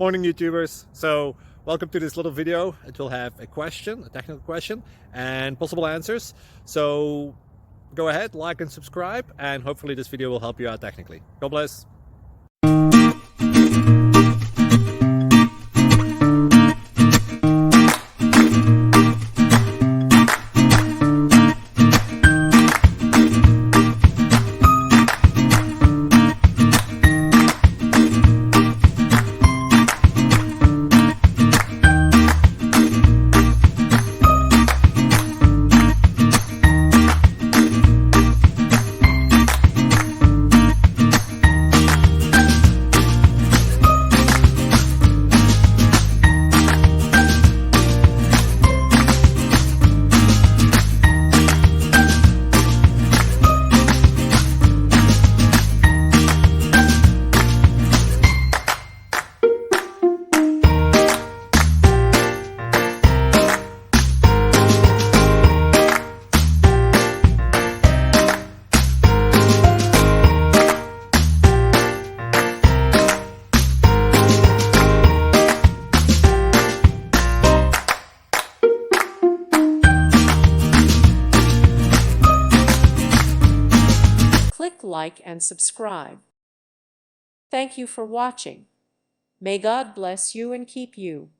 Morning YouTubers. So welcome to this little video. It will have a question, a technical question, and possible answers. So go ahead, like and subscribe, and hopefully this video will help you out technically. God bless. Click like and subscribe. Thank you for watching. May God bless you and keep you.